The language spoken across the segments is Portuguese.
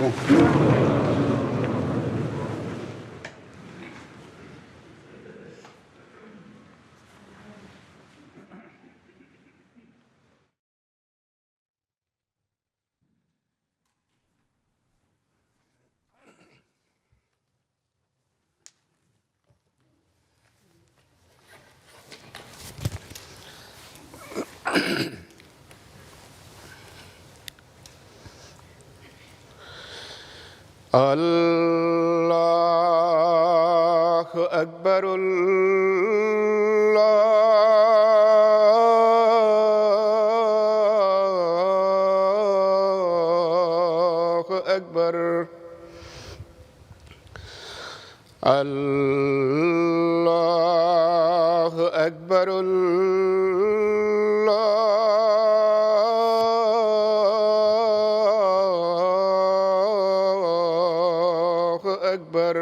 وبركاته. الله أكبر. الله أكبر. الله أكبر.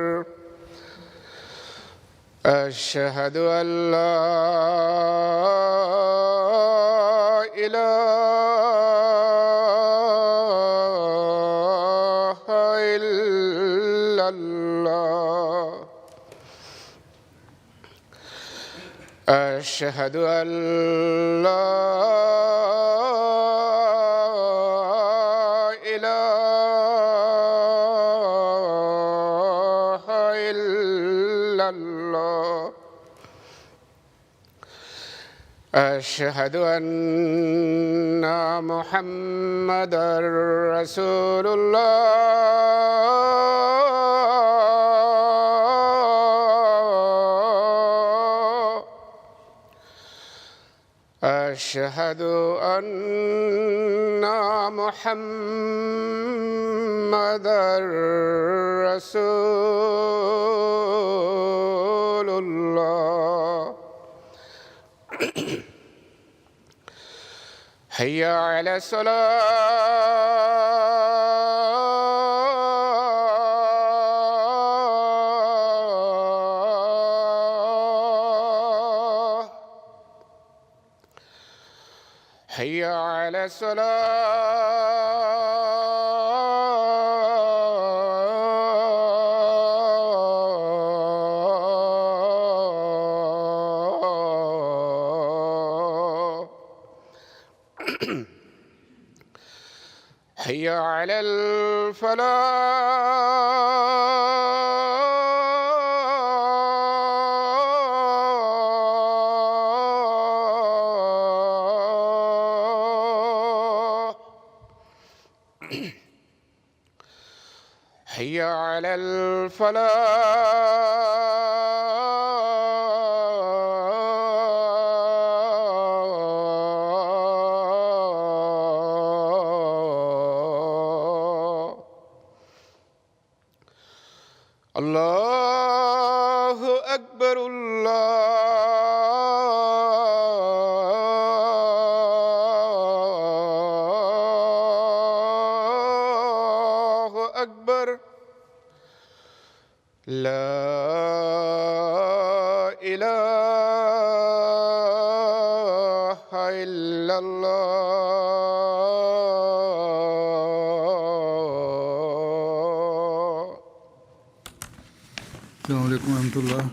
أشهد أن لا إله إلا الله. أشهد أن لا إله إلا الله. أشهد أن محمدًا رسول الله. أشهد أن محمدًا رسول الله. حي على الصلاة. حي على الصلاة. حي على الفلاح. حي على الفلاح. الله أكبر. الله أكبر. لا إله إلا الله. السلام عليكم ورحمة الله.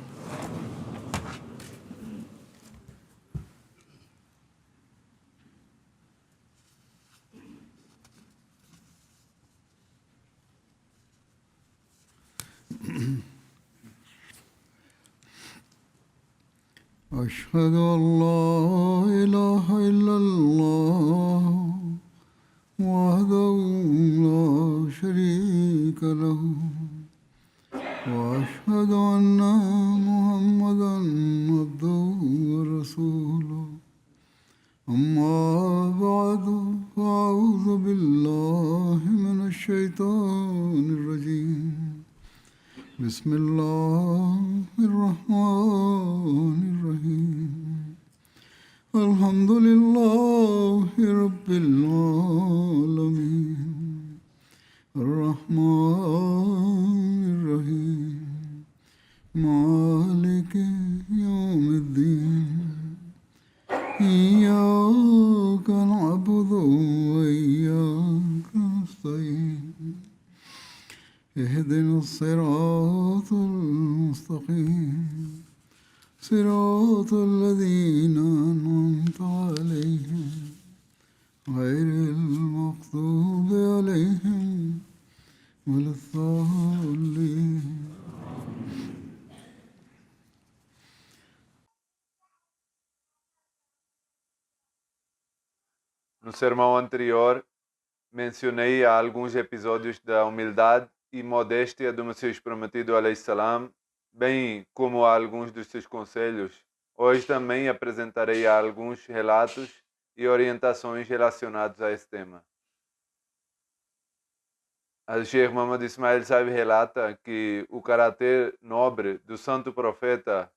أشهد أن لا إله إلا الله وحده لا شريك له وأشهد أن محمدًا عبده ورسوله. أما بعد فأعوذ بالله من الشيطان الرجيم. بسم الله الرحمن الرحيم. الحمد لله رب العالمين. الرحمن الرحيم. مالك يوم الدين. إياك نعبد وإياك نستعين. صراط الذين أنعمت عليهم غير المغضوب عليهم ولا الضالين. No sermão anterior, mencionei alguns episódios da humildade e modéstia do Messias Prometido alayhi-salam, bem como alguns dos seus conselhos. Hoje também apresentarei alguns relatos e orientações relacionados a esse tema. Al-Sheikh Muhammad Ismail Sahib relata que o caráter nobre do santo profeta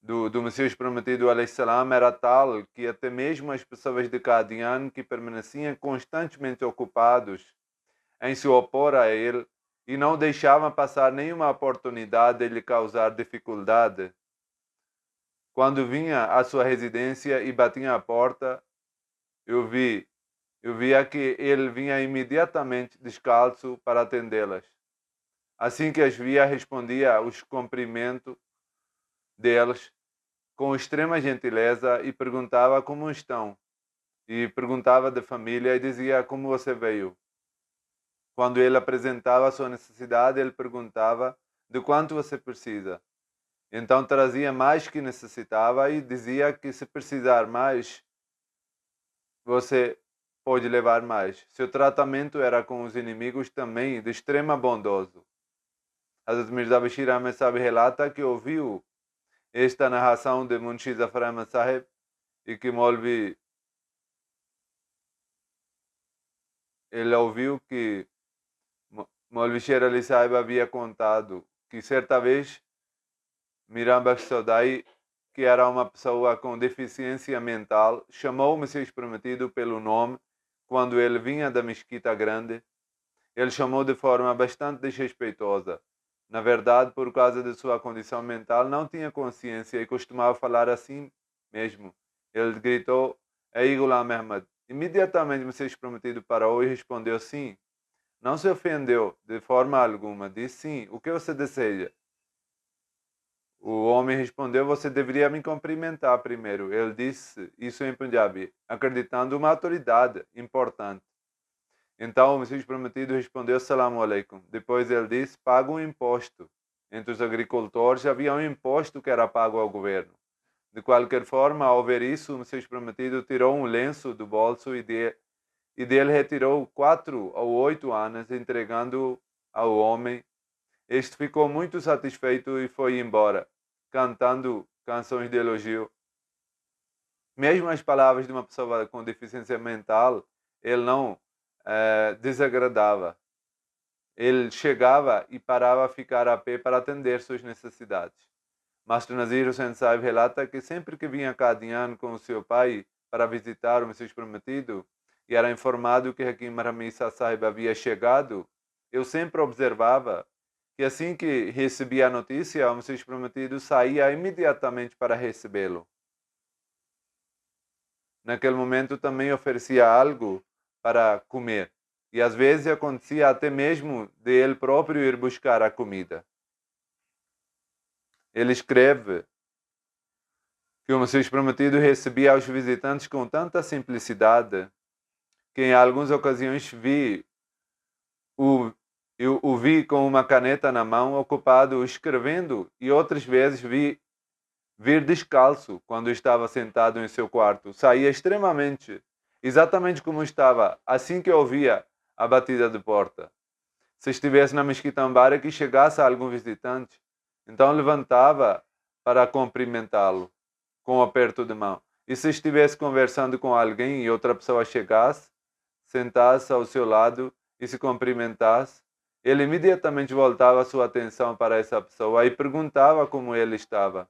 do Messias Prometido alayhi-salam era tal que até mesmo as pessoas de Qadian, que permaneciam constantemente ocupados em se opor a ele e não deixavam passar nenhuma oportunidade de lhe causar dificuldade, quando vinha à sua residência e batia à porta, eu via que ele vinha imediatamente descalço para atendê-las. Assim que as via, respondia aos cumprimentos deles com extrema gentileza e perguntava como estão. E perguntava da família e dizia como você veio. Quando ele apresentava a sua necessidade, ele perguntava de quanto você precisa. Então trazia mais que necessitava e dizia que se precisar mais, você pode levar mais. Seu tratamento era com os inimigos também de extrema bondoso. Hazrat Mirza Bashir Ahmed Sahib relata que ouviu esta narração de Munshi Zafar Ahmed Sahib e que ele ouviu que Maulvi Sher Ali Sahib havia contado que certa vez Miran Baksh Sodai, que era uma pessoa com deficiência mental, chamou o Messias Prometido pelo nome quando ele vinha da mesquita grande. Ele chamou de forma bastante desrespeitosa. Na verdade, por causa de sua condição mental, não tinha consciência e costumava falar assim mesmo. Ele gritou: "Ei, Ghulam Ahmad!" Imediatamente o Messias Prometido parou e respondeu: "Sim." Não se ofendeu de forma alguma. Disse: "Sim, o que você deseja?" O homem respondeu: "Você deveria me cumprimentar primeiro." Ele disse isso em Punjabi, acreditando uma autoridade importante. Então o Messias Prometido respondeu: "Assalamu alaikum." Depois ele disse: "Paga um imposto." Entre os agricultores havia um imposto que era pago ao governo. De qualquer forma, ao ver isso, o Messias Prometido tirou um lenço do bolso e dele retirou 4 ou 8 anos, entregando ao homem. Este ficou muito satisfeito e foi embora, cantando canções de elogio. Mesmo as palavras de uma pessoa com deficiência mental, ele não desagradava. Ele chegava e parava a ficar a pé para atender suas necessidades. Master Nazir Hussain Sahib relata que sempre que vinha a Qadian com o seu pai para visitar o Messias Prometido e era informado que Hakim Ramisa Sahib havia chegado, eu sempre observava que assim que recebia a notícia, o Messias Prometido saía imediatamente para recebê-lo. Naquele momento também oferecia algo para comer. E às vezes acontecia até mesmo de ele próprio ir buscar a comida. Ele escreve que o Messias Prometido recebia os visitantes com tanta simplicidade que em algumas ocasiões eu o vi com uma caneta na mão, ocupado escrevendo, e outras vezes vi vir descalço quando estava sentado em seu quarto. Saía exatamente como estava, assim que ouvia a batida de porta. Se estivesse na mesquita Mubarak e chegasse algum visitante, então levantava para cumprimentá-lo com um aperto de mão. E se estivesse conversando com alguém e outra pessoa chegasse, sentasse ao seu lado e se cumprimentasse, ele imediatamente voltava a sua atenção para essa pessoa e perguntava como ele estava.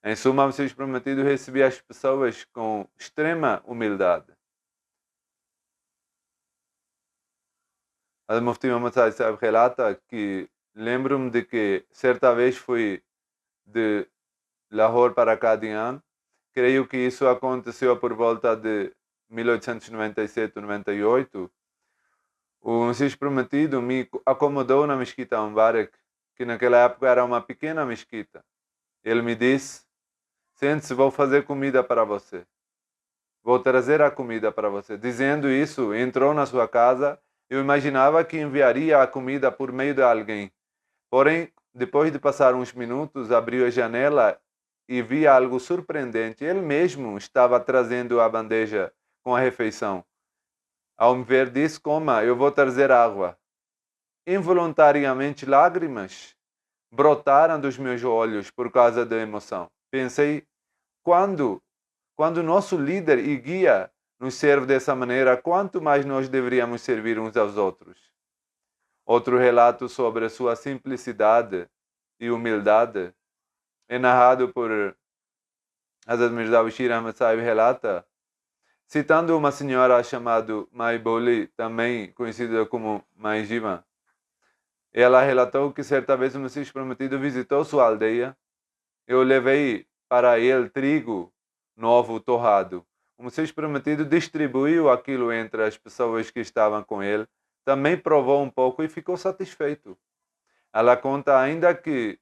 Em suma, o Messias Prometido recebia as pessoas com extrema humildade. A Mufti Muhammad Sahib relata que lembro-me de que certa vez fui de Lahore para Qadian. Creio que isso aconteceu por volta de 1897-98. O Messias Prometido me acomodou na mesquita Mubarak, que naquela época era uma pequena mesquita. ele me disse: sente-se, vou fazer comida para você. Vou trazer a comida para você. Dizendo isso, entrou na sua casa. Eu imaginava que enviaria a comida por meio de alguém. Porém, depois de passar uns minutos, abriu a janela e vi algo surpreendente. Ele mesmo estava trazendo a bandeja com a refeição. Ao me ver, disse: coma, eu vou trazer água. Involuntariamente, lágrimas brotaram dos meus olhos por causa da emoção. Pensei, quando nosso líder e guia nos serve dessa maneira, quanto mais nós deveríamos servir uns aos outros. Outro relato sobre a sua simplicidade e humildade é narrado por Hazrat Mirza Bashir Ahmad Sahib. Relata, citando uma senhora chamada Mai Boli, também conhecida como Mai Jiva. Ela relatou que certa vez o Messias Prometido visitou sua aldeia. Eu levei para ele trigo novo torrado. O Messias Prometido distribuiu aquilo entre as pessoas que estavam com ele. Também provou um pouco e ficou satisfeito. Ela conta ainda que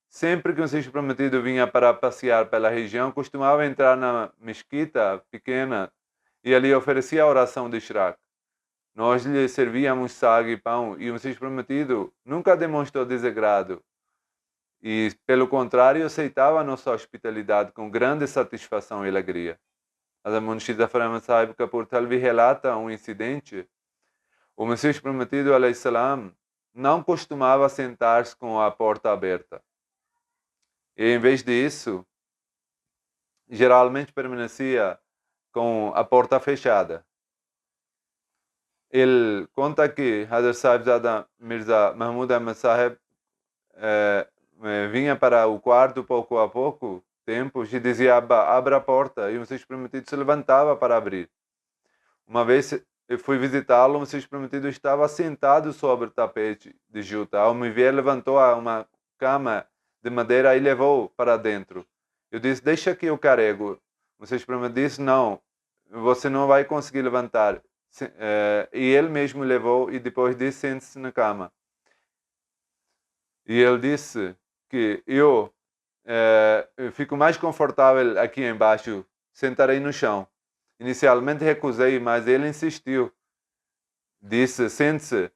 sempre que o Messias Prometido vinha para passear pela região, costumava entrar na mesquita pequena e ali oferecia a oração de Ishraq. Nós lhe servíamos sag e pão e o Messias Prometido nunca demonstrou desagrado. E, pelo contrário, aceitava a nossa hospitalidade com grande satisfação e alegria. Hazrat Munshi Zafar Ahmad Sahib Kapoor Thalvi relata um incidente. O Messias Prometido, alayhi salam, não costumava sentar-se com a porta aberta. E, em vez disso, geralmente permanecia com a porta fechada. Ele conta que Hazrat Sahibzada Mirza Mahmud Ahmad Sahib vinha para o quarto pouco a pouco tempos e dizia: abra a porta, e o Messias Prometido se levantava para abrir. Uma vez eu fui visitá-lo, o Messias Prometido estava sentado sobre o tapete de juta. Ao me ver, levantou uma cama de madeira e levou para dentro. Eu disse: deixa que eu carrego. O Messias Prometido disse: não, você não vai conseguir levantar. E ele mesmo levou e depois disse: sente-se na cama. E ele disse que eu fico mais confortável aqui embaixo, sentarei no chão. Inicialmente recusei, mas ele insistiu. Disse: sente-se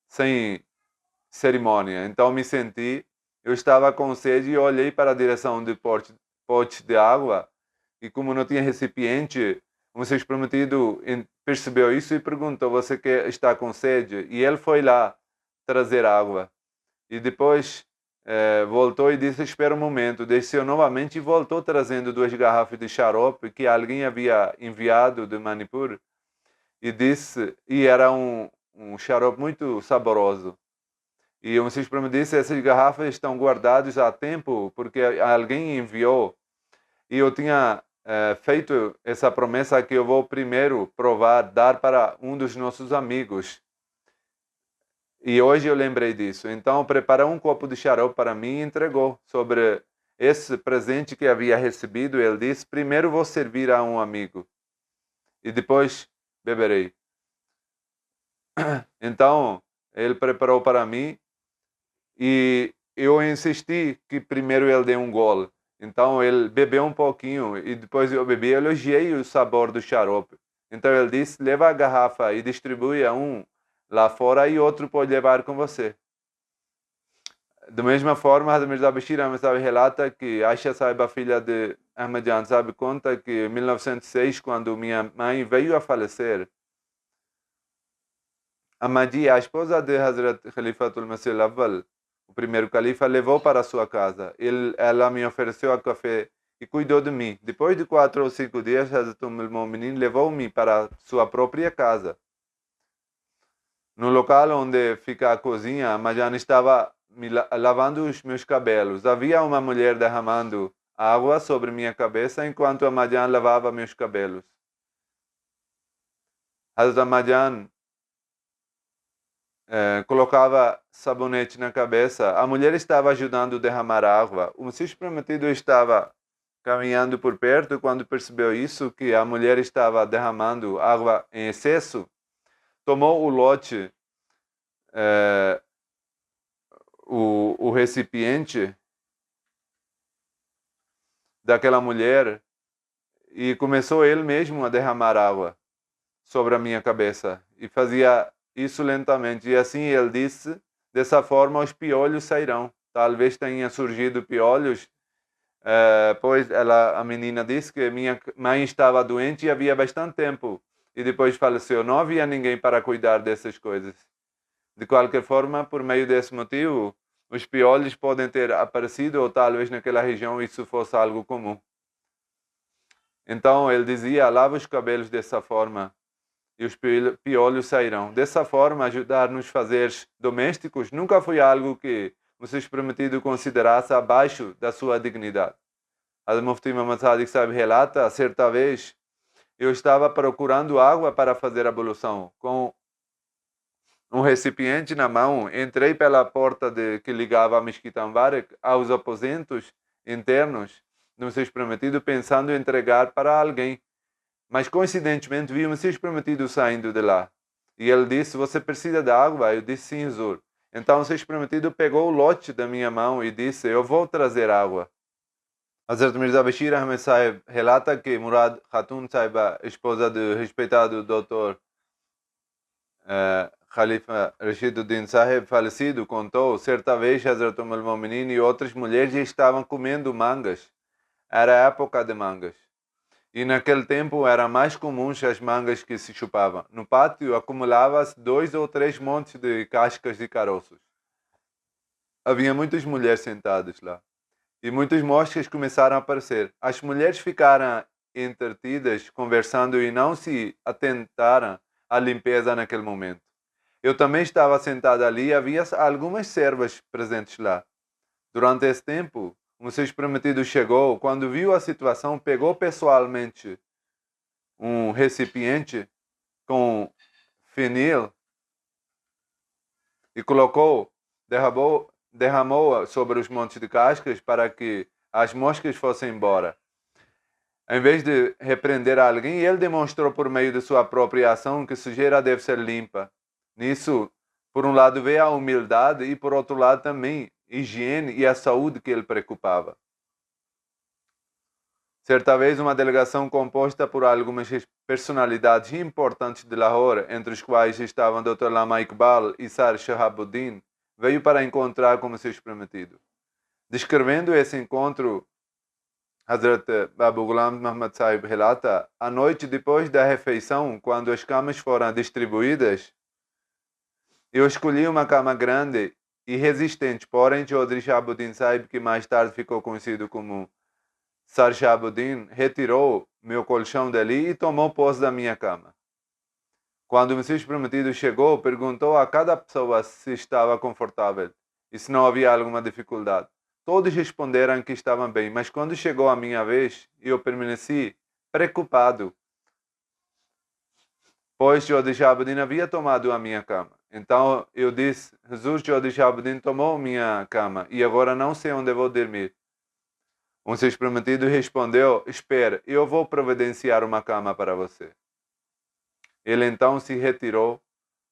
sem cerimônia. Então me senti, eu estava com sede e olhei para a direção de potes de água e como não tinha recipiente, o Messias Prometido percebeu isso e perguntou: você está com sede? E ele foi lá trazer água. E depois voltou e disse: espera um momento. Desceu novamente e voltou trazendo 2 garrafas de xarope que alguém havia enviado de Manipur. E disse, e era um xarope muito saboroso. E o Messias Prometido disse: essas garrafas estão guardadas há tempo porque alguém enviou. E eu tinha feito essa promessa que eu vou primeiro provar, dar para um dos nossos amigos. E hoje eu lembrei disso. Então, preparou um copo de xarope para mim e entregou. Sobre esse presente que havia recebido, ele disse: primeiro vou servir a um amigo e depois beberei. Então, ele preparou para mim e eu insisti que primeiro ele dê um gole. Então, ele bebeu um pouquinho e depois eu bebi. Eu elogiei o sabor do xarope. Então, ele disse: leva a garrafa e distribui a um lá fora e outro pode levar com você. Da mesma forma, Hazrat Mirza Bashir Ahmad Sahib relata que Aisha Sahib, a filha de Ahmad Jan Sahib, conta que em 1906, quando minha mãe veio a falecer, Ahmadi, a esposa de Hazrat Khalifatul Masih Awwal, o primeiro califa, levou para sua casa. Ela me ofereceu a café e cuidou de mim. Depois de 4 ou 5 dias, Hazrat Al-Mu'minin levou-me para sua própria casa. No local onde fica a cozinha, Majan estava lavando os meus cabelos. Havia uma mulher derramando água sobre minha cabeça enquanto a Majan lavava meus cabelos. Hazrat Majan colocava sabonete na cabeça. A mulher estava ajudando a derramar água. O Messias Prometido estava caminhando por perto quando percebeu isso, que a mulher estava derramando água em excesso. Tomou o lote, o recipiente, daquela mulher e começou ele mesmo a derramar água sobre a minha cabeça. E fazia isso lentamente. E assim ele disse, dessa forma os piolhos sairão. Talvez tenha surgido piolhos, pois a menina disse que minha mãe estava doente e havia bastante tempo. E depois faleceu. Não havia ninguém para cuidar dessas coisas. De qualquer forma, por meio desse motivo, os piolhos podem ter aparecido ou talvez naquela região isso fosse algo comum. Então ele dizia, lava os cabelos dessa forma e os piolhos sairão. Dessa forma, ajudar nos fazeres domésticos nunca foi algo que o Messias Prometido considerasse abaixo da sua dignidade. A Mufti Muhammad Sadiq Sahib relata, certa vez, eu estava procurando água para fazer ablução. Com um recipiente na mão, entrei pela porta que ligava a Mesquita Anbar aos aposentos internos do Messias Prometido, pensando em entregar para alguém. Mas coincidentemente vi o Messias Prometido saindo de lá. E ele disse, você precisa de água? Eu disse, sim, Zur. Então o Messias Prometido pegou o lote da minha mão e disse, eu vou trazer água. Hazrat Mirza Bashir Ahmed Sahib relata que Murad Khatun Sahiba, esposa do respeitado Dr. Khalifa Rashiduddin Sahib, falecido, contou, certa vez Hazrat al-Mu'minin e outras mulheres estavam comendo mangas. Era a época de mangas. E naquele tempo eram mais comuns as mangas que se chupavam. No pátio acumulava-se 2 ou 3 montes de cascas de caroços. Havia muitas mulheres sentadas lá. E muitas moscas começaram a aparecer. As mulheres ficaram entretidas, conversando e não se atentaram à limpeza naquele momento. Eu também estava sentado ali e havia algumas servas presentes lá. Durante esse tempo, o Messias Prometido chegou, quando viu a situação, pegou pessoalmente um recipiente com fenil e derramou sobre os montes de cascas para que as moscas fossem embora. Em vez de repreender alguém, ele demonstrou por meio de sua própria ação que sujeira deve ser limpa. Nisso, por um lado, veio a humildade e, por outro lado, também higiene e a saúde que ele preocupava. Certa vez, uma delegação composta por algumas personalidades importantes de Lahore, entre os quais estavam Dr. Lama Iqbal e Sar Shahabuddin, veio para encontrar com o Messias Prometido. Descrevendo esse encontro, Hazrat Babu Ghulam Muhammad Sahib relata, à noite depois da refeição, quando as camas foram distribuídas, eu escolhi uma cama grande e resistente, porém Chaudhry Shahabuddin Sahib, que mais tarde ficou conhecido como Sar Shahabuddin, retirou meu colchão dali e tomou posse da minha cama. Quando o Messias Prometido chegou, perguntou a cada pessoa se estava confortável e se não havia alguma dificuldade. Todos responderam que estavam bem, mas quando chegou a minha vez, eu permaneci preocupado, pois Chaudhry Shahabuddin havia tomado a minha cama. Então eu disse, Jesus, Chaudhry Shahabuddin tomou minha cama e agora não sei onde vou dormir. O Messias Prometido respondeu, espere, eu vou providenciar uma cama para você. Ele então se retirou,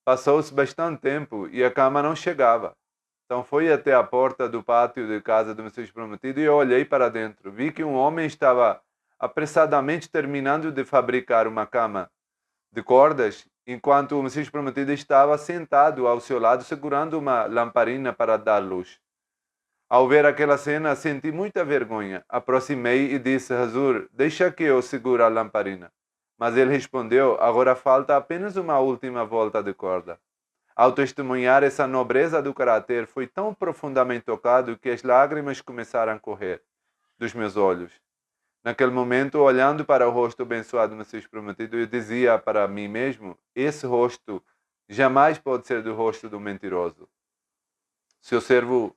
passou-se bastante tempo e a cama não chegava. Então foi até a porta do pátio de casa do Messias Prometido e eu olhei para dentro. Vi que um homem estava apressadamente terminando de fabricar uma cama de cordas, enquanto o Messias Prometido estava sentado ao seu lado, segurando uma lamparina para dar luz. Ao ver aquela cena, senti muita vergonha. Aproximei e disse, Hazur, deixa que eu segure a lamparina. Mas ele respondeu, agora falta apenas uma última volta de corda. Ao testemunhar essa nobreza do caráter, fui tão profundamente tocado que as lágrimas começaram a correr dos meus olhos. Naquele momento, olhando para o rosto abençoado do Messias Prometido, eu dizia para mim mesmo, esse rosto jamais pode ser do rosto do mentiroso. Seu servo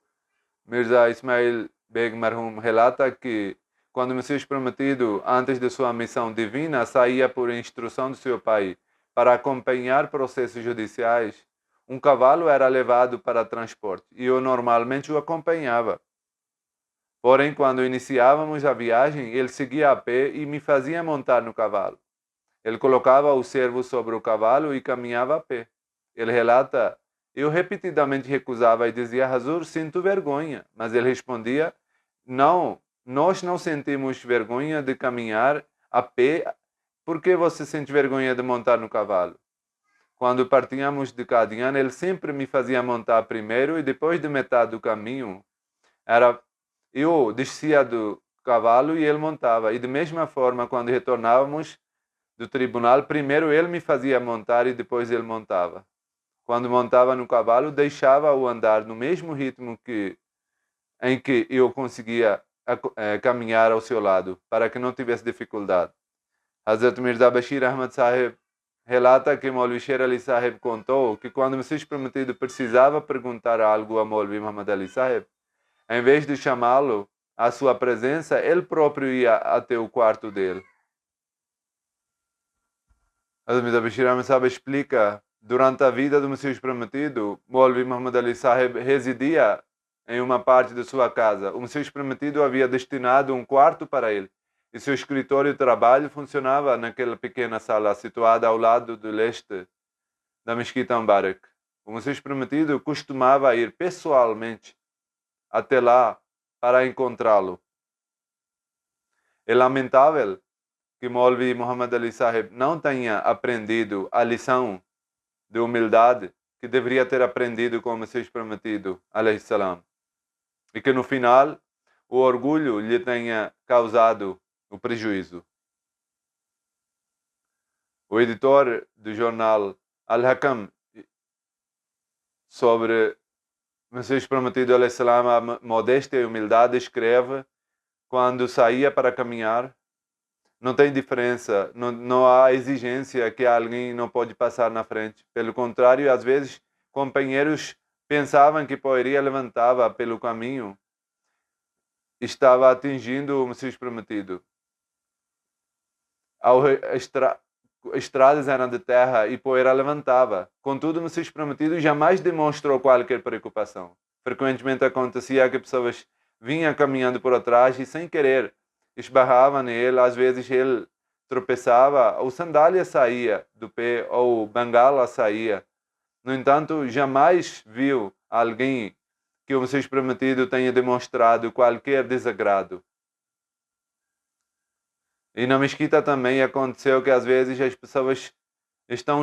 Mirza Ismail Beg Marhum relata que, quando o Messias Prometido, antes de sua missão divina, saía por instrução do seu pai para acompanhar processos judiciais, um cavalo era levado para transporte e eu normalmente o acompanhava. Porém, quando iniciávamos a viagem, ele seguia a pé e me fazia montar no cavalo. Ele colocava o servo sobre o cavalo e caminhava a pé. Ele relata, eu repetidamente recusava e dizia, Hazur, sinto vergonha. Mas ele respondia, não, nós não sentimos vergonha de caminhar a pé. Por que você sente vergonha de montar no cavalo? Quando partíamos de Qadian, ele sempre me fazia montar primeiro e depois de metade do caminho, eu descia do cavalo e ele montava. E da mesma forma, quando retornávamos do tribunal, primeiro ele me fazia montar e depois ele montava. Quando montava no cavalo, deixava-o andar no mesmo ritmo em que eu conseguia caminhar ao seu lado, para que não tivesse dificuldade. Hazrat Mirza Bashir Ahmad Sahib relata que Maulvi Sher Ali Sahib contou que quando o Messias Prometido precisava perguntar algo a Maulvi Muhammad Ali Sahib, em vez de chamá-lo à sua presença, ele próprio ia até o quarto dele. Hazrat Mirza Bashir Ahmad Sahib explica, durante a vida do Messias Prometido, Maulvi Muhammad Ali Sahib residia em uma parte de sua casa. O Messias Prometido havia destinado um quarto para ele. E seu escritório de trabalho funcionava naquela pequena sala situada ao lado do leste da Mesquita Mubarak. O Messias Prometido costumava ir pessoalmente até lá para encontrá-lo. É lamentável que Maulvi Muhammad Ali Sahib não tenha aprendido a lição de humildade que deveria ter aprendido com o Messias Prometido, alayhi salam. E que no final o orgulho lhe tenha causado o prejuízo. O editor do jornal Al-Hakam, sobre o Messias Prometido, a modéstia e humildade, escreve: quando saía para caminhar, não tem diferença, não há exigência que alguém não pode passar na frente. Pelo contrário, às vezes, companheiros pensavam que poderia levantava pelo caminho, estava atingindo o Messias Prometido. Estradas eram de terra e poeira levantava. Contudo, o Messias Prometido jamais demonstrou qualquer preocupação. Frequentemente acontecia que pessoas vinham caminhando por trás e, sem querer, esbarravam nele. Às vezes ele tropeçava, ou sandália saía do pé, ou bengala saía. No entanto, jamais viu alguém que o Messias Prometido tenha demonstrado qualquer desagrado. E na mesquita também aconteceu que às vezes as pessoas estão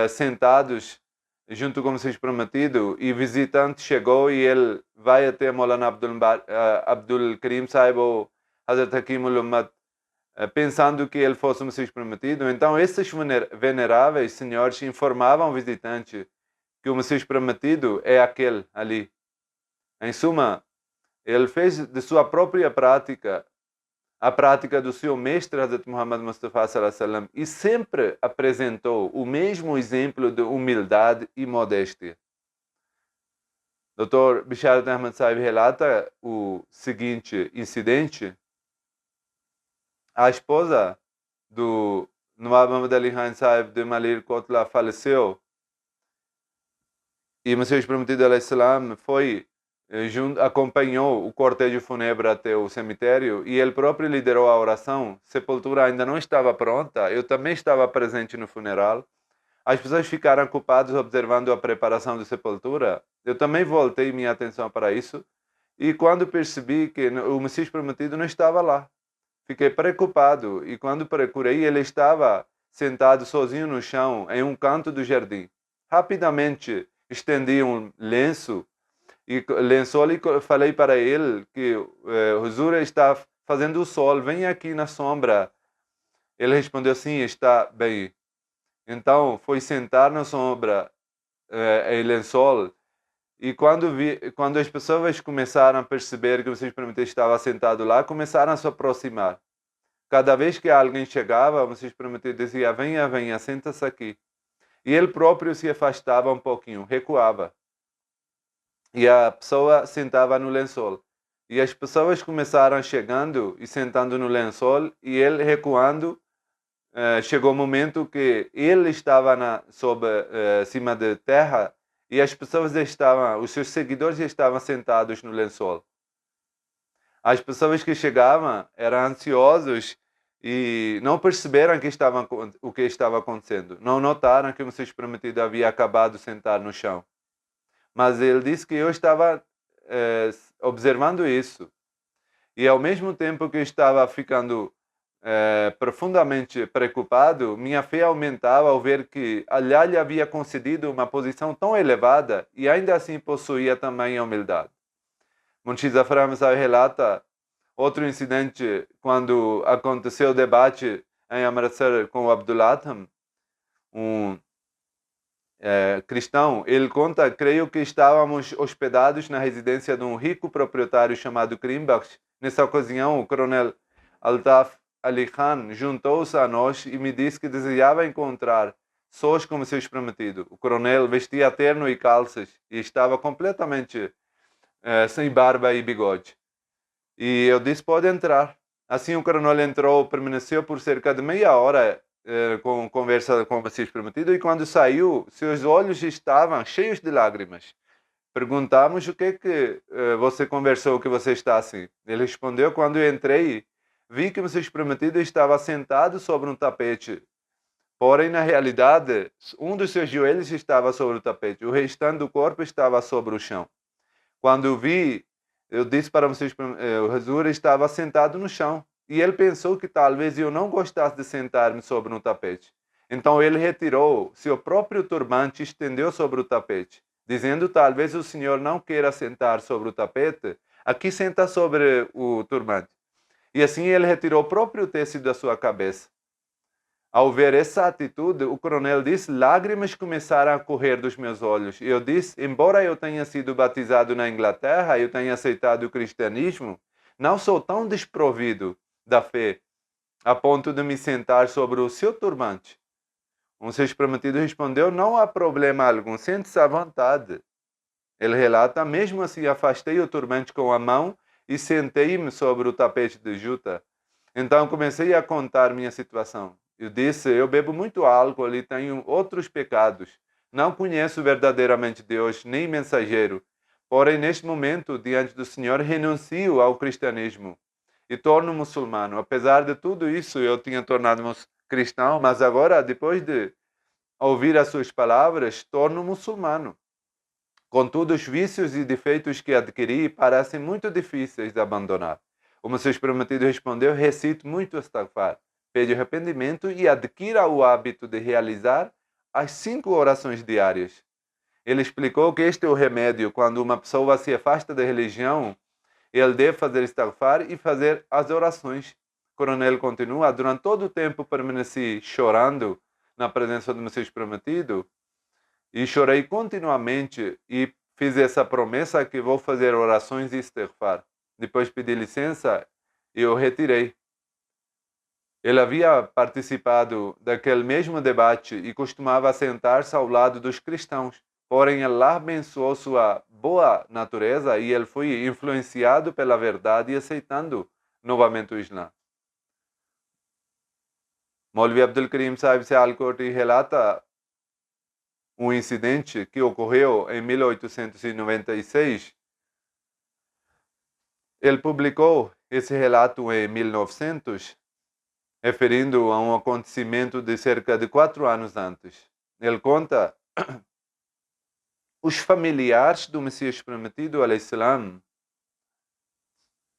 sentados junto com o Messias Prometido e o visitante chegou e ele vai até Maulana Abdul Karim Sahib ou Hazrat Hakim ul-Ummat pensando que ele fosse o Messias Prometido. Então esses veneráveis senhores informavam o visitante que o Messias Prometido é aquele ali. Em suma, ele fez de sua própria prática a prática do seu mestre Hazrat Muhammad Mustafa sallallahu alaihi wasallam e sempre apresentou o mesmo exemplo de humildade e modéstia. Dr. Bisharat Ahmad Sahib relata o seguinte incidente. A esposa do Nawab Muhammad Ali Khan Sahib de Malir Kotla faleceu e o Messias Prometido alaihi salam acompanhou o cortejo fúnebre até o cemitério e ele próprio liderou a oração. A sepultura ainda não estava pronta, eu também estava presente no funeral. As pessoas ficaram ocupadas observando a preparação da sepultura. Eu também voltei minha atenção para isso e quando percebi que o Messias Prometido não estava lá, fiquei preocupado e quando procurei, ele estava sentado sozinho no chão em um canto do jardim. Rapidamente estendi um lençol e falei para ele que o Huzur está fazendo o sol, vem aqui na sombra. Ele respondeu sim, está bem. Então foi sentar na sombra em lençol e quando as pessoas começaram a perceber que o Messias Prometido estava sentado lá, começaram a se aproximar. Cada vez que alguém chegava, o Messias Prometido dizia: venha, venha, senta-se aqui. E ele próprio se afastava um pouquinho, recuava. E a pessoa sentava no lençol. E as pessoas começaram chegando e sentando no lençol e ele recuando. Chegou o momento que ele estava sob cima de terra e as pessoas os seus seguidores estavam sentados no lençol. As pessoas que chegavam eram ansiosos e não perceberam o que estava acontecendo. Não notaram que o Messias Prometido havia acabado de sentar no chão. Mas ele disse que eu estava observando isso. E ao mesmo tempo que eu estava ficando profundamente preocupado, minha fé aumentava ao ver que Allah lhe havia concedido uma posição tão elevada e ainda assim possuía também a humildade. Munshi Zafar Ahmad relata outro incidente quando aconteceu o debate em Amritsar com o Abdul Adham, um cristão. Ele conta, creio que estávamos hospedados na residência de um rico proprietário chamado Krimbakhsh. Nessa ocasião, o coronel Altaf Ali Khan juntou-se a nós e me disse que desejava encontrar sós como seus prometidos. O coronel vestia terno e calças e estava completamente sem barba e bigode. E eu disse, pode entrar. Assim o coronel entrou, permaneceu por cerca de meia hora com conversa com o Messias prometido, e quando saiu, seus olhos estavam cheios de lágrimas. Perguntamos o que você conversou, que você está assim. Ele respondeu, quando eu entrei, vi que o Messias prometido estava sentado sobre um tapete. Porém, na realidade, um dos seus joelhos estava sobre o tapete, o restante do corpo estava sobre o chão. Quando eu vi, eu disse para vocês, o Hazur estava sentado no chão. E ele pensou que talvez eu não gostasse de sentar-me sobre um tapete. Então ele retirou seu próprio turbante e estendeu sobre o tapete, dizendo, talvez o senhor não queira sentar sobre o tapete, aqui senta sobre o turbante. E assim ele retirou o próprio tecido da sua cabeça. Ao ver essa atitude, o coronel disse, lágrimas começaram a correr dos meus olhos. E eu disse, embora eu tenha sido batizado na Inglaterra, eu tenha aceitado o cristianismo, não sou tão desprovido da fé a ponto de me sentar sobre o seu turbante. Um seus prometido respondeu, não há problema algum, sente-se à vontade. Ele relata, mesmo assim afastei o turbante com a mão e sentei-me sobre o tapete de juta. Então comecei a contar minha situação. Eu disse, eu bebo muito álcool e tenho outros pecados. Não conheço verdadeiramente Deus, nem mensageiro. Porém, neste momento, diante do Senhor, renuncio ao cristianismo e torno muçulmano. Apesar de tudo isso, eu tinha tornado-me cristão, mas agora, depois de ouvir as suas palavras, torno muçulmano. Contudo, os vícios e defeitos que adquiri parecem muito difíceis de abandonar. O Messias prometido respondeu, recito muito Astaghfar, pede arrependimento e adquira o hábito de realizar as 5 orações diárias. Ele explicou que este é o remédio quando uma pessoa se afasta da religião. Ele deve fazer Istighfar e fazer as orações. O coronel continua, durante todo o tempo permaneci chorando na presença do Messias prometido e chorei continuamente e fiz essa promessa que vou fazer orações e Istighfar. Depois pedi licença e eu retirei. Ele havia participado daquele mesmo debate e costumava sentar-se ao lado dos cristãos. Porém, Allah abençoou sua boa natureza e ele foi influenciado pela verdade e aceitando novamente o Islã. Maulvi Abdul Karim Sahib Sialkot relata um incidente que ocorreu em 1896. Ele publicou esse relato em 1900, referindo a um acontecimento de cerca de 4 anos antes. Ele conta, os familiares do Messias prometido, alayhi-salam,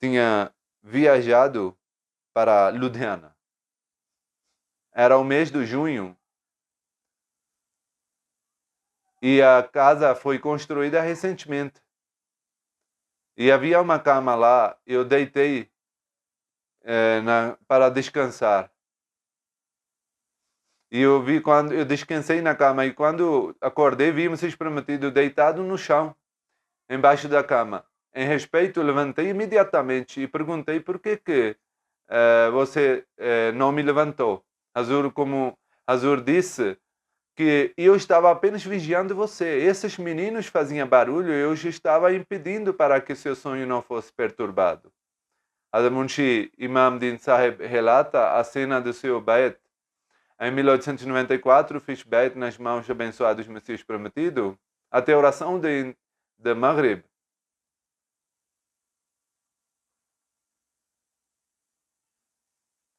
tinham viajado para Ludhiana. Era o mês de junho e a casa foi construída recentemente. E havia uma cama lá, eu deitei para descansar. E eu vi quando eu descansei na cama e quando acordei vi o Messias prometido deitado no chão, embaixo da cama. Em respeito, levantei imediatamente e perguntei por que você não me levantou. Hazur, como Hazur disse, que eu estava apenas vigiando você. Esses meninos faziam barulho e eu estava impedindo para que seu sonho não fosse perturbado. Munshi Imam Din Sahib relata a cena do seu Bayat. Em 1894, fiz Bayat nas mãos abençoadas do Messias prometido até a oração de Maghrib.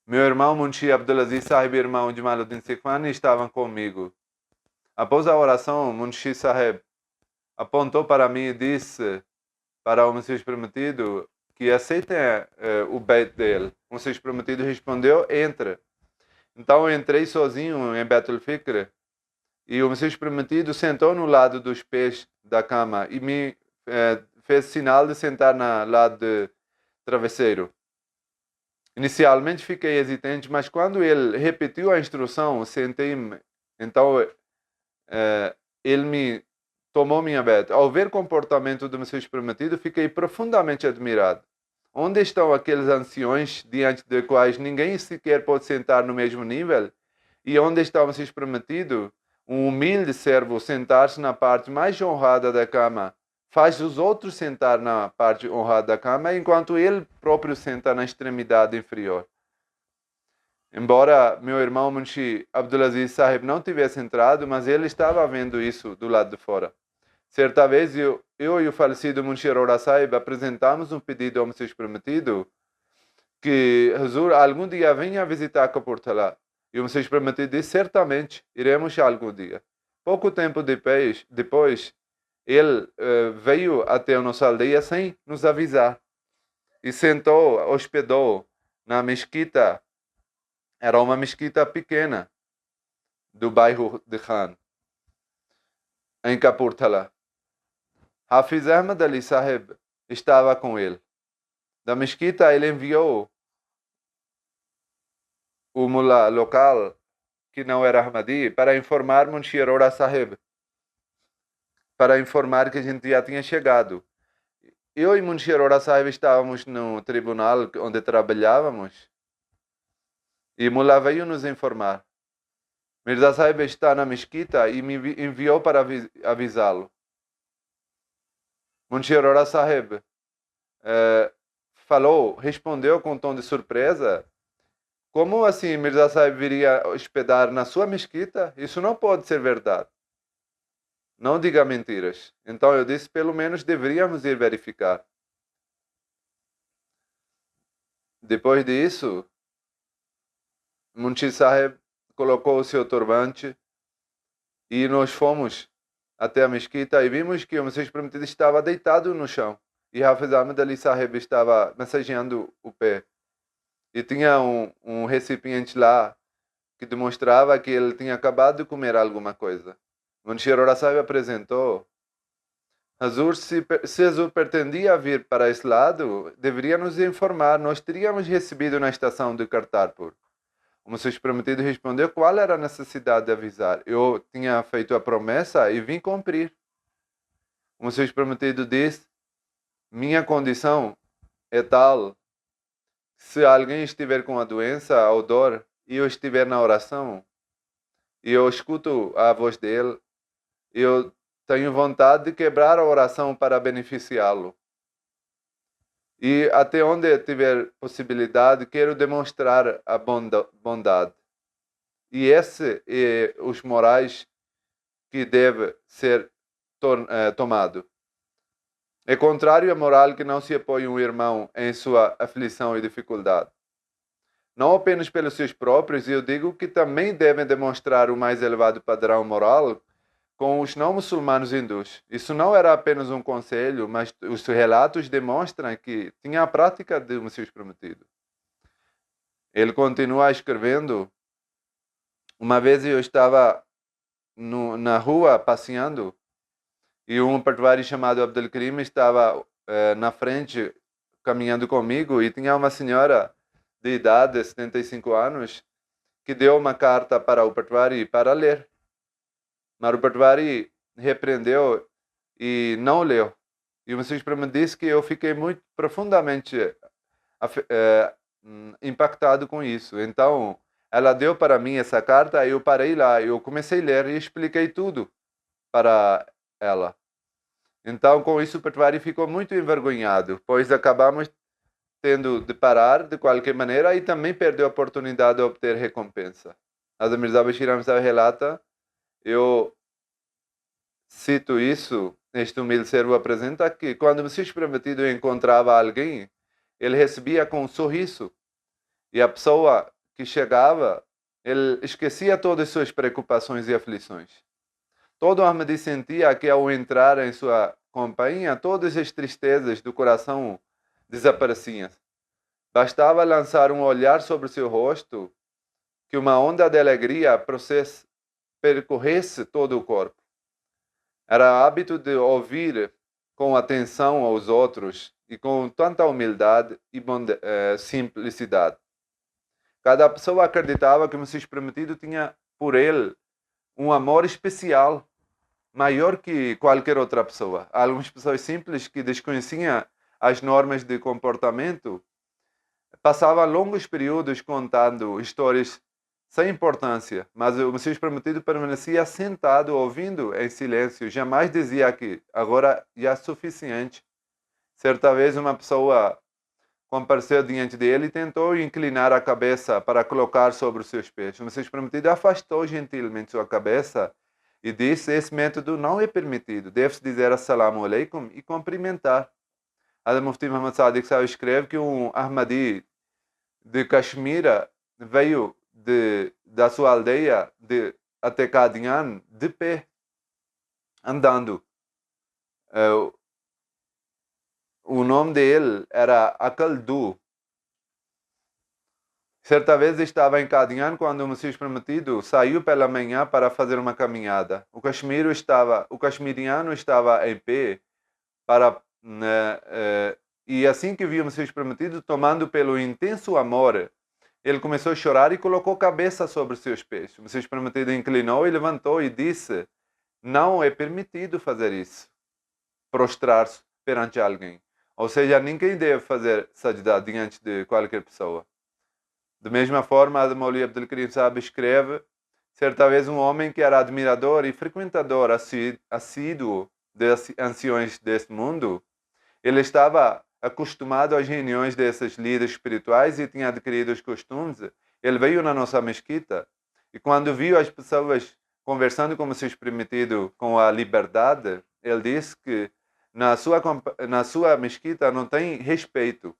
Meu irmão Munshi Abdulaziz Sahib e irmão Jamaluddin Sikhwani estavam comigo. Após a oração, Munshi Sahib apontou para mim e disse para o Messias prometido que aceitem o beit dele. O Messias Prometido respondeu, entra. Então eu entrei sozinho em Beit Fikr e o Messias Prometido sentou no lado dos pés da cama e me fez sinal de sentar no lado do travesseiro. Inicialmente fiquei hesitante, mas quando ele repetiu a instrução, sentei-me. Então ele me tomou minha beta. Ao ver o comportamento do Messias Prometido, fiquei profundamente admirado. Onde estão aqueles anciões diante de quais ninguém sequer pode sentar no mesmo nível? E onde está o Messias Prometido? Um humilde servo sentar-se na parte mais honrada da cama, faz os outros sentar na parte honrada da cama, enquanto ele próprio senta na extremidade inferior. Embora meu irmão Munshi Abdulaziz Sahib não tivesse entrado, mas ele estava vendo isso do lado de fora. Certa vez, eu e o falecido Munshi Arora Sahib apresentamos um pedido ao Messias Prometido que Hazur algum dia venha visitar Kapurthala. E o Messias Prometido disse, certamente, iremos algum dia. Pouco tempo depois ele veio até a nossa aldeia sem nos avisar. E hospedou na mesquita. Era uma mesquita pequena do bairro de Khan, em Kapurthala. Hafiz Ahmad Ali Sahib estava com ele. Da mesquita ele enviou o mullah local, que não era Ahmadi, para informar Munshi Arora Sahib, para informar que a gente já tinha chegado. Eu e Munshi Arora Sahib estávamos no tribunal onde trabalhávamos e mullah veio nos informar. Mirza Sahib está na mesquita e me enviou para avisá-lo. Munshi Arora Sahib respondeu com um tom de surpresa. Como assim Mirza Sahib viria hospedar na sua mesquita? Isso não pode ser verdade. Não diga mentiras. Então eu disse, pelo menos deveríamos ir verificar. Depois disso, Munshi Sahib colocou o seu turbante e nós fomos até a mesquita e vimos que o Messias Prometido estava deitado no chão e Hafiz Ahmad Ali Sahib estava massageando o pé. E tinha um recipiente lá que demonstrava que ele tinha acabado de comer alguma coisa. Munshi Arora Sahib apresentou. Hazur, se Hazur pretendia vir para esse lado, deveria nos informar. Nós teríamos recebido na estação de Kartarpur. O Messias Prometido respondeu qual era a necessidade de avisar. Eu tinha feito a promessa e vim cumprir. O Messias Prometido disse, minha condição é tal, se alguém estiver com a doença ou dor e eu estiver na oração e eu escuto a voz dele, eu tenho vontade de quebrar a oração para beneficiá-lo. E até onde tiver possibilidade, quero demonstrar a bondade. E esse é os morais que deve ser tomado. É contrário à moral que não se apoia um irmão em sua aflição e dificuldade. Não apenas pelos seus próprios, eu digo que também devem demonstrar o mais elevado padrão moral com os não muçulmanos hindus. Isso não era apenas um conselho, mas os relatos demonstram que tinha a prática do Messias Prometido. Ele continua escrevendo. Uma vez eu estava na rua passeando e um patwari chamado Abdul Karim estava na frente caminhando comigo e tinha uma senhora de idade, 75 anos, que deu uma carta para o patwari para ler. Mas o patwari repreendeu e não leu. E o Messias Prometido disse que eu fiquei muito profundamente impactado com isso. Então, ela deu para mim essa carta e eu parei lá. Eu comecei a ler e expliquei tudo para ela. Então, com isso, o patwari ficou muito envergonhado, pois acabamos tendo de parar de qualquer maneira e também perdeu a oportunidade de obter recompensa. Hazrat Mirza Bashir Ahmad Sahib relata, eu cito isso, este humilde servo apresenta que quando o Messias Prometido encontrava alguém, ele recebia com um sorriso. E a pessoa que chegava, ele esquecia todas as suas preocupações e aflições. Todo Ahmadi sentia que ao entrar em sua companhia, todas as tristezas do coração desapareciam. Bastava lançar um olhar sobre seu rosto que uma onda de alegria percorresse todo o corpo. Era hábito de ouvir com atenção aos outros e com tanta humildade e simplicidade. Cada pessoa acreditava que o Messias prometido tinha por ele um amor especial, maior que qualquer outra pessoa. Algumas pessoas simples que desconheciam as normas de comportamento passavam longos períodos contando histórias sem importância, mas o Messias prometido permanecia sentado, ouvindo em silêncio. Jamais dizia que agora já é suficiente. Certa vez uma pessoa compareceu diante dele e tentou inclinar a cabeça para colocar sobre os seus pés. O Messias prometido afastou gentilmente sua cabeça e disse: esse método não é permitido. Deve-se dizer assalamu alaikum e cumprimentar. Hadrat Mufti Muhammad Sadiq Saab escreve que um Ahmadi de Caxemira veio da sua aldeia até Qadian de pé, andando. O nome dele era Akaldu. Certa vez estava em Qadian quando o Messias prometido saiu pela manhã para fazer uma caminhada. O caxemiriano estava em pé e assim que viu o Messias prometido, tomando pelo intenso amor, ele começou a chorar e colocou a cabeça sobre seus pés. O Messias prometido inclinou e levantou e disse: não é permitido fazer isso, prostrar-se perante alguém. Ou seja, ninguém deve fazer sajda diante de qualquer pessoa. Da mesma forma, Hadrat Maulvi Abdul Karim Sahib escreve: certa vez um homem que era admirador e frequentador assíduo dos anciões deste mundo, ele estava acostumado às reuniões desses líderes espirituais e tinha adquirido os costumes. Ele veio na nossa mesquita e quando viu as pessoas conversando como se permitido com a liberdade, ele disse que na sua mesquita não tem respeito.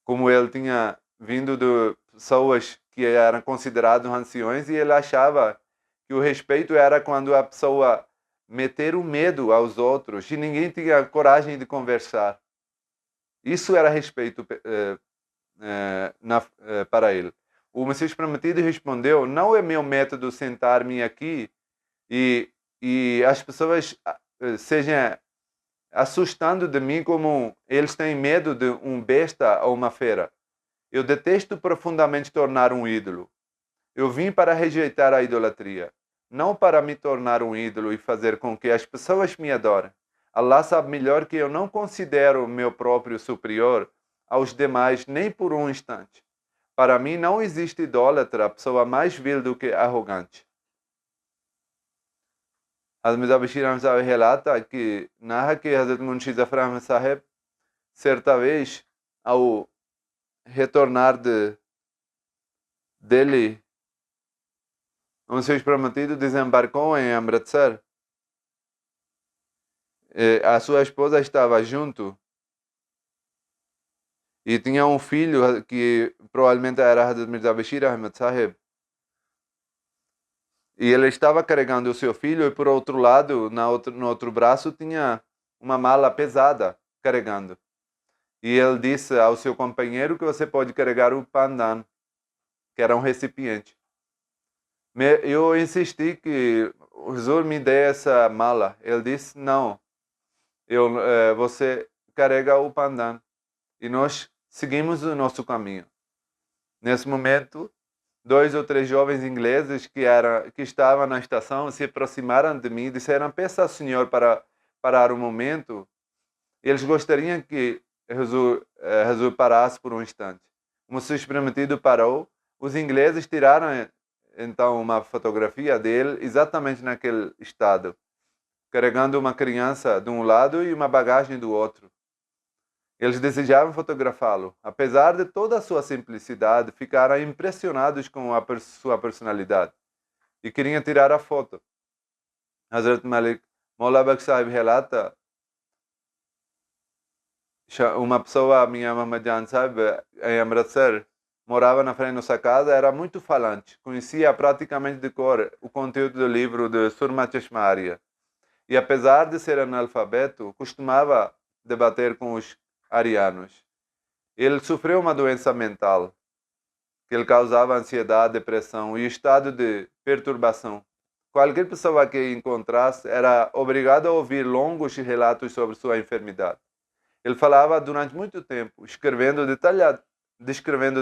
Como ele tinha vindo de pessoas que eram consideradas anciões e ele achava que o respeito era quando a pessoa meter o medo aos outros e ninguém tinha coragem de conversar. Isso era respeito para ele. O Messias prometido respondeu: não é meu método sentar-me aqui e as pessoas sejam assustando de mim como eles têm medo de um besta ou uma fera. Eu detesto profundamente tornar um ídolo. Eu vim para rejeitar a idolatria, não para me tornar um ídolo e fazer com que as pessoas me adorem. Allah sabe melhor que eu não considero meu próprio superior aos demais nem por um instante. Para mim não existe idólatra, pessoa mais vil do que arrogante. Hazrat Mirza Bashir Ahmad Sahib relata que narra que Hazrat Munshi Zafar Ahmad Sahib, certa vez, ao retornar dele, o seu prometido desembarcou em Amritsar. A sua esposa estava junto e tinha um filho que provavelmente era Hazrat Mirza Bashir Ahmad Sahib. E ele estava carregando o seu filho e por outro lado, no outro braço, tinha uma mala pesada carregando. E ele disse ao seu companheiro que você pode carregar o pandan, que era um recipiente. Eu insisti que o Huzur me dê essa mala. Ele disse: não, você carrega o pandan. E nós seguimos o nosso caminho. Nesse momento, 2 ou 3 jovens ingleses que estavam na estação se aproximaram de mim e disseram: peça ao senhor para parar um momento. Eles gostariam que Huzur parasse por um instante. O Messias prometido parou. Os ingleses tiraram então uma fotografia dele exatamente naquele estado, carregando uma criança de um lado e uma bagagem do outro. Eles desejavam fotografá-lo. Apesar de toda a sua simplicidade, ficaram impressionados com sua personalidade e queriam tirar a foto. Hazrat Malik Maula Baksh Sahib relata: uma pessoa, minha Muhammadan Sahib, em Amritsar, morava na frente da nossa casa, era muito falante, conhecia praticamente de cor o conteúdo do livro de Surma Chashma Arya. E apesar de ser analfabeto, costumava debater com os arianos. Ele sofreu uma doença mental que ele causava ansiedade, depressão e estado de perturbação. Qualquer pessoa que encontrasse era obrigada a ouvir longos relatos sobre sua enfermidade. Ele falava durante muito tempo, descrevendo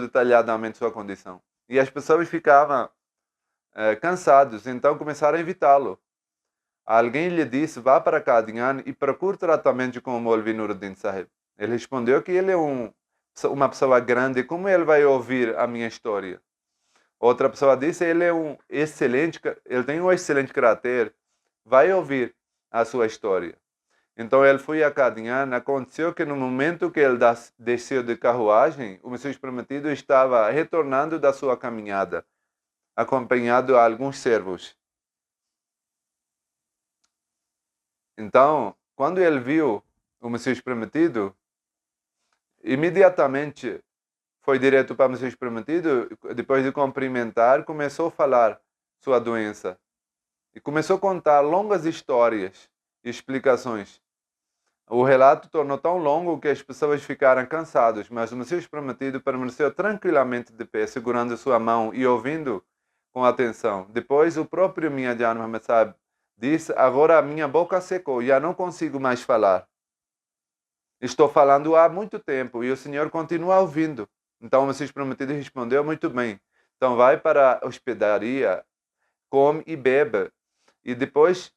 detalhadamente sua condição. E as pessoas ficavam cansadas, então começaram a evitá-lo. Alguém lhe disse, vá para Qadian e procure tratamento com o Maulvi Nuruddin Sahib. Ele respondeu que ele é uma pessoa grande, como ele vai ouvir a minha história? Outra pessoa disse, ele tem um excelente caráter, vai ouvir a sua história. Então ele foi a Qadian. Aconteceu que no momento que ele desceu de carruagem, o Messias Prometido estava retornando da sua caminhada, acompanhado de alguns servos. Então, quando ele viu o Messias Prometido, imediatamente foi direto para o Messias Prometido, depois de cumprimentar, começou a falar sua doença. E começou a contar longas histórias e explicações. O relato tornou tão longo que as pessoas ficaram cansadas, mas o Messias Prometido permaneceu tranquilamente de pé, segurando sua mão e ouvindo com atenção. Depois, o próprio Mian Muhammad Sahib disse, agora a minha boca secou, já não consigo mais falar. Estou falando há muito tempo e o Senhor continua ouvindo. Então o Messias Prometido respondeu, muito bem. Então vai para a hospedaria, come e bebe. E depois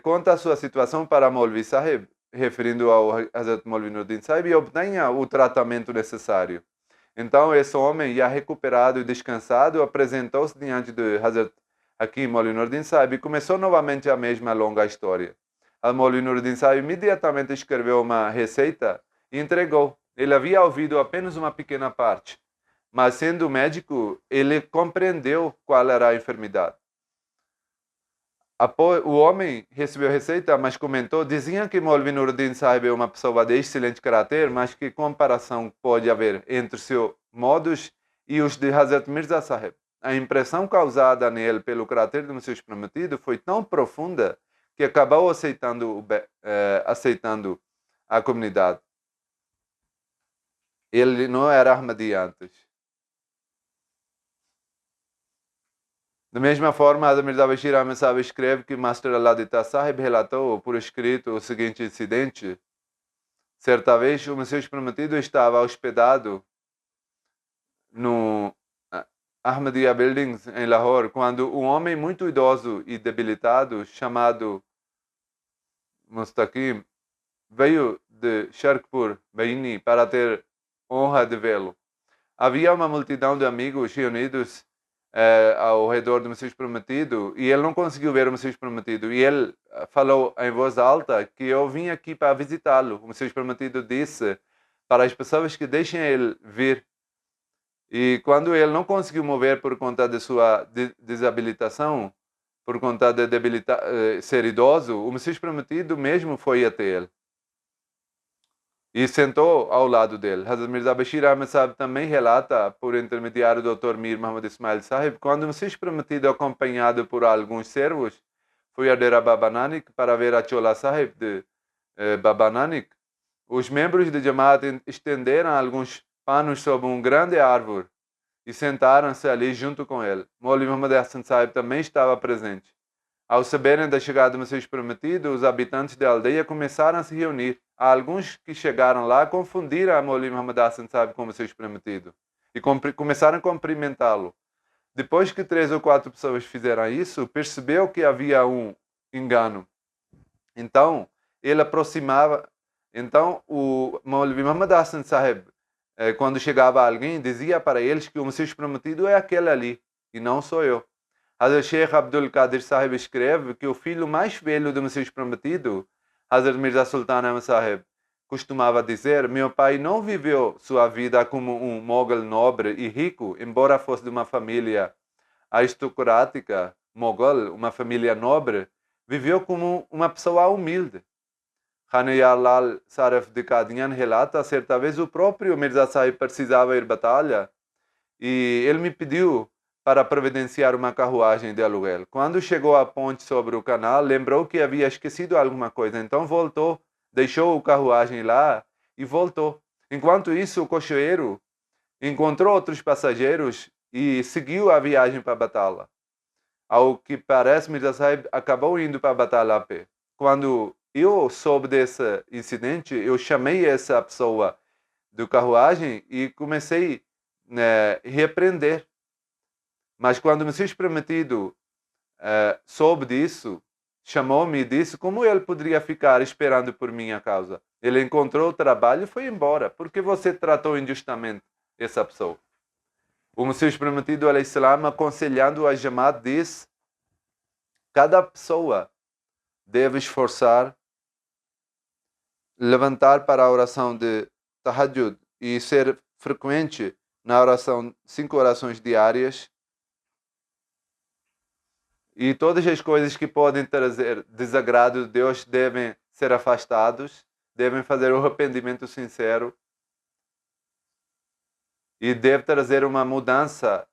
conta a sua situação para Maulvi Sahib, referindo ao Hazrat Maulvi Nuruddin Sahib, e obtenha o tratamento necessário. Então esse homem, já recuperado e descansado, apresentou-se diante de Hazrat Hakim Maulvi Nuruddin Sahib e começou novamente a mesma longa história. Maulvi Nuruddin Sahib imediatamente escreveu uma receita e entregou. Ele havia ouvido apenas uma pequena parte, mas sendo médico, ele compreendeu qual era a enfermidade. O homem recebeu a receita, mas comentou, diziam que Maulvi Nuruddin Sahib é uma pessoa de excelente caráter, mas que comparação pode haver entre seus modos e os de Hazrat Mirza Sahib. A impressão causada nele pelo caráter do Messias Prometido foi tão profunda que acabou aceitando a comunidade. Ele não era Ahmadi antes. Da mesma forma, Hazrat Mirza Bashir Ahmed Sahib escreve que Master Aladita Sahib relatou por escrito o seguinte incidente. Certa vez, o Messias Prometido estava hospedado no Ahmadiyya Buildings em Lahore, quando um homem muito idoso e debilitado, chamado Mustaqim, veio de Sharkpur, Baini, para ter honra de vê-lo. Havia uma multidão de amigos reunidos ao redor do Messias Prometido e ele não conseguiu ver o Messias Prometido. E ele falou em voz alta que eu vim aqui para visitá-lo. O Messias Prometido disse para as pessoas que deixem ele vir. E quando ele não conseguiu mover por conta de sua desabilitação, por conta de ser idoso, o Messias Prometido mesmo foi até ele e sentou ao lado dele. Hazrat Mirza Bashir Ahmed Sahib também relata, por intermediário do Dr. Mir Muhammad Ismail Sahib, quando o Messias Prometido, acompanhado por alguns servos, foi a Dera Baba Nanak para ver a Chola Sahib de Baba Nanak. Os membros de Jamaat estenderam alguns panos sob uma grande árvore e sentaram-se ali junto com ele. Maulvi Muhammad Hassan Sahib também estava presente. Ao saberem da chegada do Messias Prometido, os habitantes da aldeia começaram a se reunir. Há alguns que chegaram lá confundiram a Maulvi Muhammad Hassan Sahib com o Messias Prometido e começaram a cumprimentá-lo. Depois que 3 ou 4 pessoas fizeram isso, percebeu que havia um engano. Então, ele aproximava. Então, o Maulvi Muhammad Hassan Sahib, quando chegava alguém, dizia para eles que o Messias Prometido é aquele ali, e não sou eu. Hazrat Sheikh Abdul Qadir Sahib escreve que o filho mais velho do Messias Prometido, Hazrat Mirza Sultan Ahmad Sahib, costumava dizer, meu pai não viveu sua vida como um mogol nobre e rico, embora fosse de uma família aristocrática, mogol, uma família nobre, viveu como uma pessoa humilde. Khanayar Lal Saraf de Qadian relata, certa vez o próprio Mirza Sahib precisava ir à batalha e ele me pediu para providenciar uma carruagem de aluguel. Quando chegou à ponte sobre o canal, lembrou que havia esquecido alguma coisa, então voltou, deixou a carruagem lá e voltou. Enquanto isso, o cocheiro encontrou outros passageiros e seguiu a viagem para a batalha. Ao que parece, Mirza Sahib acabou indo para a batalha a pé. Quando eu soube desse incidente, eu chamei essa pessoa do carruagem e comecei a repreender. Mas quando o Messias Prometido soube disso, chamou-me e disse como ele poderia ficar esperando por minha causa. Ele encontrou o trabalho e foi embora. Por que você tratou injustamente essa pessoa? O Messias Prometido, alaihissalam, aconselhando a Jamaat, diz: cada pessoa deve esforçar, levantar para a oração de Tahajjud e ser frequente na oração, 5 orações diárias. E todas as coisas que podem trazer desagrado de Deus devem ser afastados, devem fazer o arrependimento sincero e deve trazer uma mudança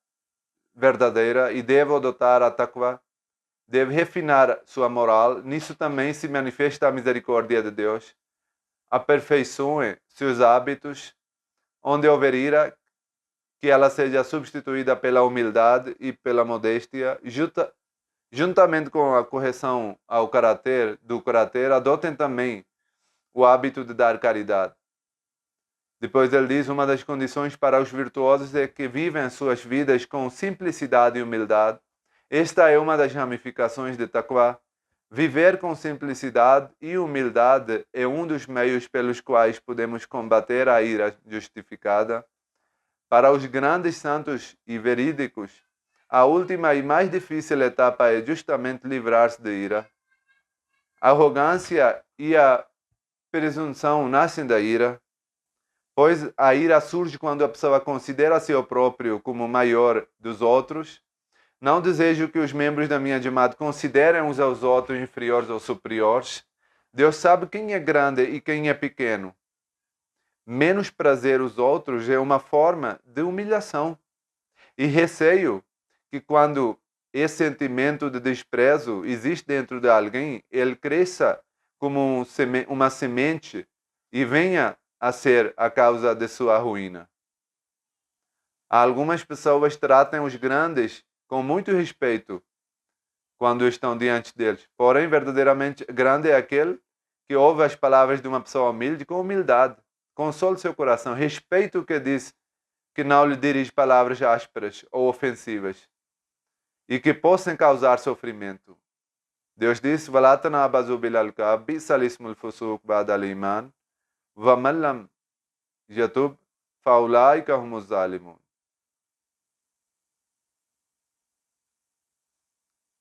verdadeira e deve adotar a taqwa, deve refinar sua moral. Nisso também se manifesta a misericórdia de Deus. Aperfeiçoe seus hábitos, onde houver ira, que ela seja substituída pela humildade e pela modéstia, juntamente com a correção ao caráter, adotem também o hábito de dar caridade. Depois ele diz, uma das condições para os virtuosos é que vivem suas vidas com simplicidade e humildade. Esta é uma das ramificações de Taqwa. Viver com simplicidade e humildade é um dos meios pelos quais podemos combater a ira justificada. Para os grandes santos e verídicos, a última e mais difícil etapa é justamente livrar-se de ira. A arrogância e a presunção nascem da ira, pois a ira surge quando a pessoa considera seu próprio como maior dos outros. Não desejo que os membros da minha Jamaat considerem uns aos outros inferiores ou superiores. Deus sabe quem é grande e quem é pequeno. Menosprazer os outros é uma forma de humilhação. E receio que quando esse sentimento de desprezo existe dentro de alguém, ele cresça como uma semente e venha a ser a causa de sua ruína. Algumas pessoas tratam os grandes com muito respeito quando estão diante deles. Porém, verdadeiramente grande é aquele que ouve as palavras de uma pessoa humilde com humildade. Console seu coração, respeite o que diz, que não lhe dirige palavras ásperas ou ofensivas e que possam causar sofrimento. Deus disse, وَلَا تَنَابَزُوا بِالْأَلْقَابِ بِئْسَ الْإِسْمُ الْفُسُوقُ بَعْدَ الْإِيمَانِ وَمَنْ لَمْ يَتُبْ فَأُولَٰئِكَ هُمُ الظَّالِمُونَ.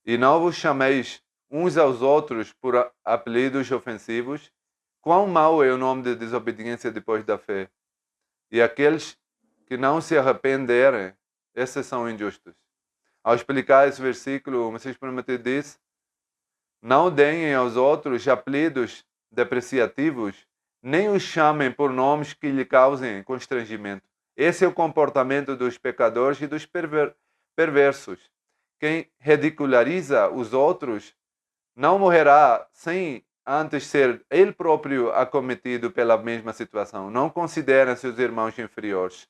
E não vos chameis uns aos outros por apelidos ofensivos. Quão mau é o nome de desobediência depois da fé. E aqueles que não se arrependerem, esses são injustos. Ao explicar esse versículo, o Messias Prometido diz, não deem aos outros apelidos depreciativos, nem os chamem por nomes que lhe causem constrangimento. Esse é o comportamento dos pecadores e dos perversos. Quem ridiculariza os outros não morrerá sem antes ser ele próprio acometido pela mesma situação. Não considerem seus irmãos inferiores.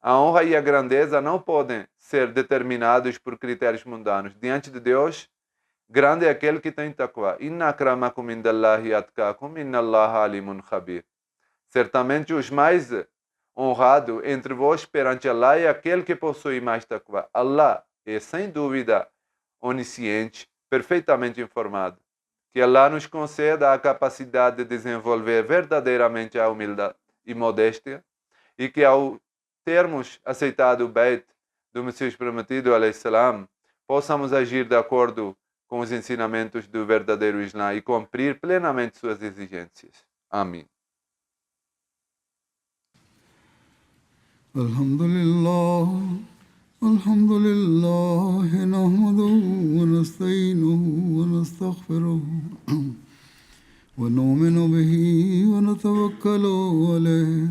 A honra e a grandeza não podem ser determinados por critérios mundanos. Diante de Deus, grande é aquele que tem taqwa. Inna akramakum indallahi atqakum, inna Allaha alimun khabir. Certamente os mais honrados entre vós perante Allah é aquele que possui mais taqwa. Allah é sem dúvida onisciente, perfeitamente informado. Que Allah nos conceda a capacidade de desenvolver verdadeiramente a humildade e modéstia e que ao termos aceitado o Beit do Messias Prometido, alaihissalam, possamos agir de acordo com os ensinamentos do verdadeiro Islã e cumprir plenamente suas exigências. Amém. Alhamdulillah. الحمد لله نحمده ونستعينه ونستغفره ونؤمن به ونتوكل عليه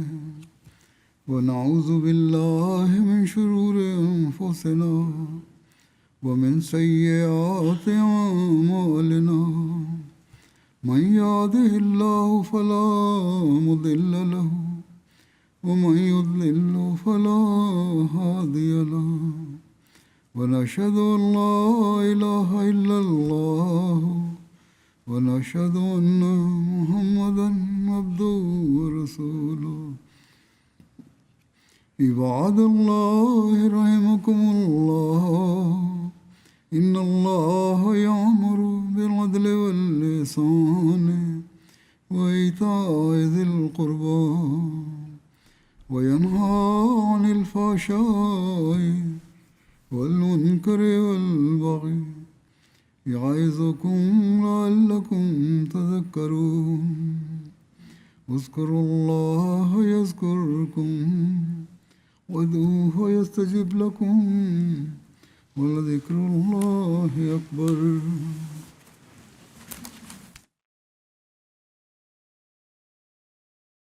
ونعوذ بالله من شرور أنفسنا ومن سيئات أعمالنا من يهده الله فلا مضل له ومن يضلل فلا هادي له ونشهد أن لا إله إلا الله ونشهد أن محمدا عبده ورسوله عباد الله رحمكم الله إن الله يأمر بالعدل والإحسان وإيتاء ذي القربى وينهى عن الفحشاء والمنكر والبغي يعظكم لعلكم تذكرون اذكروا الله يذكركم وادعوه يستجب لكم ولذكر الله أكبر